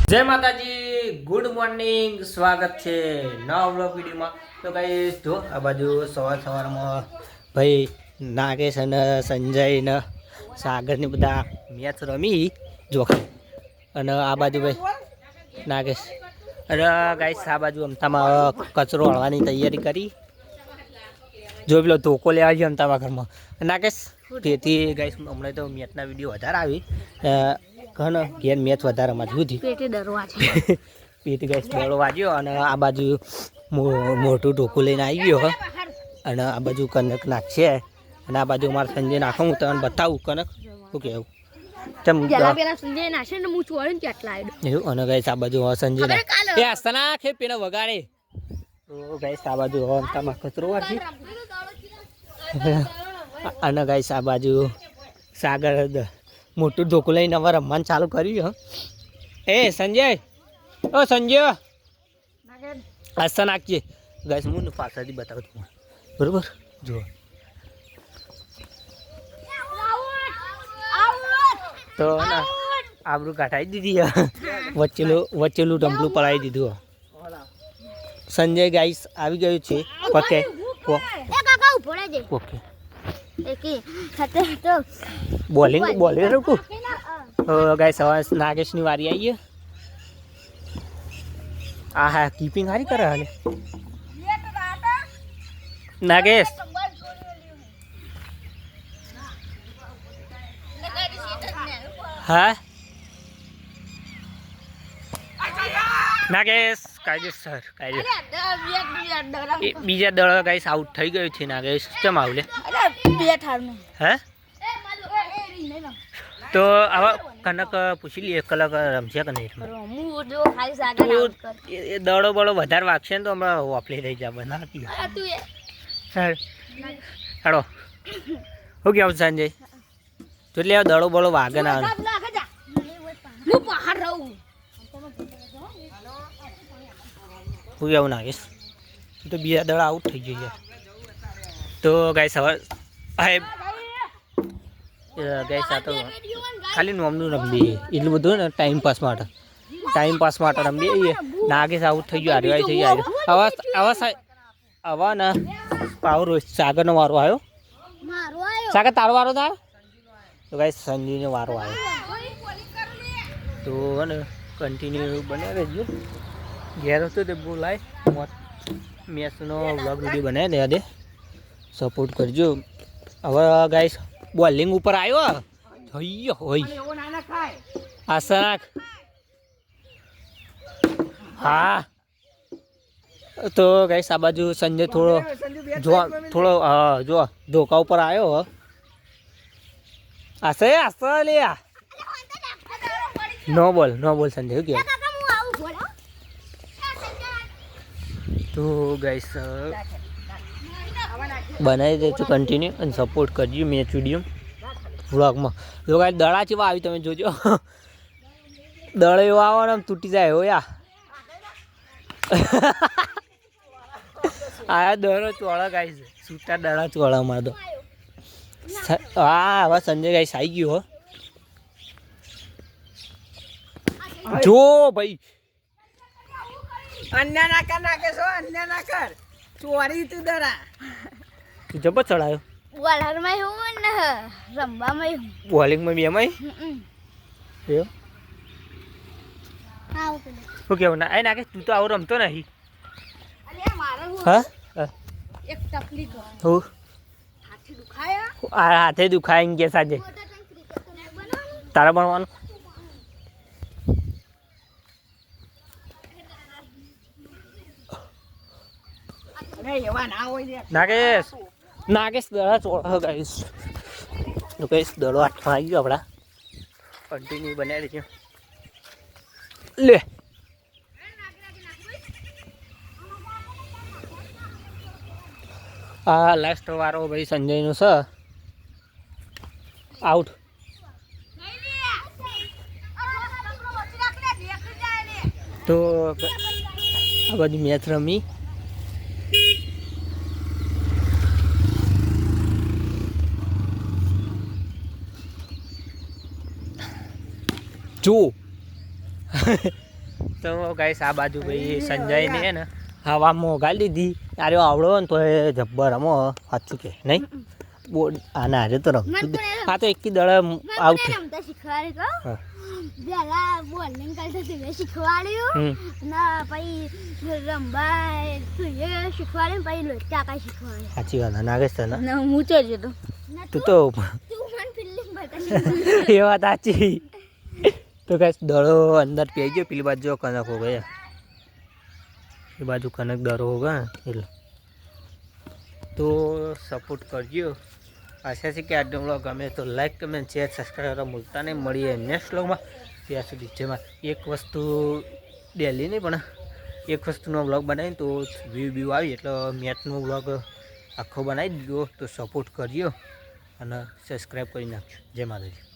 જય માતાજી, good morning, સ્વાગત છે નવા બ્લોગ વિડીયોમાં. તો ગાઈસ જો આ બાજુ સવારમાં ભાઈ નાગેશ અને સંજય ને સાગર ને બધા મેચ રમી જો, અને આ બાજુ ભાઈ નાગેશ અને ગાઈસ આ બાજુ અમતામાં કચરો હળવાની તૈયારી કરી. જો પેલો ધોકો લેવા ગયો અમતામાં ઘરમાં નાગેશ. તેથી ગાઈસ હમણાં તો મેચના વિડીયો વધારે આવી ઘણો ઘેર મેચ વધારે મજબૂત પેટી ગાઈસ દડો વાગ્યો અને આ બાજુ મોટું ઢોકું લઈને આવી ગયો અને આ બાજુ કનક નાખશે અને આ બાજુ મારે સંજય નાખો હું તમને બતાવું કનક શું કહેવું એવું. અને ગાઈસ આ બાજુ સંજય એ આસ્તા નાખે પેલા વગાડે તો ગાઈસ આ બાજુ હમતામાં કચરો વાગી અને ગાઈસ આ બાજુ સાગર મોટું ઢોકું લઈને હવે રમવાનું ચાલુ કર્યું. એ સંજય, ઓ સંજય આસ્તા નાખજે ગાઈસ. હું પાછળથી બતાવું તમને બરોબર. જો તો ના આબરૂ કાઢાઈ દીધી, વચ્ચેલું ટમ્પલું પડાવી દીધું. સંજય ગાઈસ આવી ગયું છે. ઓકે ઓકે બોલિંગ રૂકું ગાઈસ. હવે નાગેશની વારી આવી. આ હા કીપિંગ સારી કરે હાલે નાગેશ. હા નાગેશ કાયદેસર બીજા દળ ગાઈસ આઉટ થઈ ગયું છે નાગેશ. કેમ આવલે હે તો આવા કનક પૂછી લઈએ કલક રમશે કે નહીં. એ દડો બળો વધારે વાગશે ને તો હમણાં વાપલી લઈ જા બનાવતી હેડો. શું કેવું સંજય? તો એટલે દડો બળો વાગે ના શું કેવું નાગેશ? તો બીજા દળ આઉટ થઈ ગયું. તો ગાઈસ હવે ગાઈસ આ તો ખાલી નોમનું રમીએ એટલું બધું ને ટાઈમ પાસ માટે રમીએ. નાગેશ આઉટ થઈ ગયો, હારવાઈ થઈ ગયો. આવા ને પાવર સાગરનો વારો આવ્યો. સાગર તારો વારો થાય તો ગાઈસ સંજયનો વારો આવ્યો. તો ને કન્ટિન્યુ બને રહેજો. ઘેર હતો તે બોલાય મેચનો બ્લોગ વિડીયો બનાવી દે દે સપોર્ટ કરજો. હવે ગાઈસ બોલિંગ ઉપર આવ્યો હોય આસનાક. હા તો ગાઈસ આ બાજુ સંજય થોડો જો ધોકા ઉપર આવ્યો. આસ્તા લે નો બોલ સંજય કે. તો ગાઈસ બનાવી દેજો કન્ટિન્યુ અને સપોર્ટ કરજો મેચ વિડીયો વ્લોગમાં. જો ગાઈસ દડા ચેવા આવી તમે જોજો. દડો એવો આવો ને તૂટી જાય હો યા. આ દડો ચોળા ગાઈસ, છૂટા દડા ચોળામાં તો. હા હવે સંજય ગાઈસ આવી ગયો હો. જો ભાઈ અન્ય ના કર નાખે છો, અન્ય ના કર ચોરી તું દરા તું જબર ચડાયો. બોલરમાં હું ને રમવામાં હું બોલિંગમાં બી એમાં શું કેવું ના નાખે તું તો આવું રમતો નહીં. હા એક તકલીફ હું હાથે દુખાયા હાથે દુખાય કે સાંજે તારા ભણવાનું. નાગેશ દડા ચોળા ગાઈશ. તો ગાઈશ દડો હાથમાં આવી ગયો આપણા. કન્ટિન્યુ બનાવી દેજો લે. આ લાસ્ટ વારો ભાઈ સંજયનો છે. આઉટ. તો આ બધી મેચ રમી. જો તો ગાઈસ આ બાજુ ભાઈ સંજયને હે ને હવામાં ગાલી દીધી અરે આવડો ને તો એ જબ્બર રમો સાચું કે નહીં બોર્ડ આના હારે તો રમતું આ તો એકી દળ આઉટ રમતા શીખવાડી કહો હા પેલા બોલિંગ કરતા તું શીખવાડ્યું ના પછી રમવા તું શીખવાડ્યું પછી લોચા શીખવાડ્યું સાચી વાત નાગેશ તને ના હું ચડ્યો તો તું તો તું મને ફિલ્ડિંગ બતા એ વાત સાચી તો ગાઈસ દડો અંદર પી ગયો પેલી બાજુ કનક હો ગયા એ બાજુ કનક દરો હોગા એટલે તો સપોર્ટ કરજો આશા છે કે આજનો વ્લોગ ગમે તો લાઈક કમેન્ટ શેર સબસ્ક્રાઈબ કરવા ભૂલતા નહીં. મળીએ નેક્સ્ટ વ્લોગમાં. ત્યાં સુધી જેમાં એક વસ્તુ ડેલી નહીં પણ એક વસ્તુનો વ્લોગ બનાવીને તો વ્યૂ આવી એટલે મેચનો વ્લોગ આખો બનાવી દીધો તો સપોર્ટ કરજો અને સબસ્ક્રાઈબ કરી નાખજો. જય માતાજી.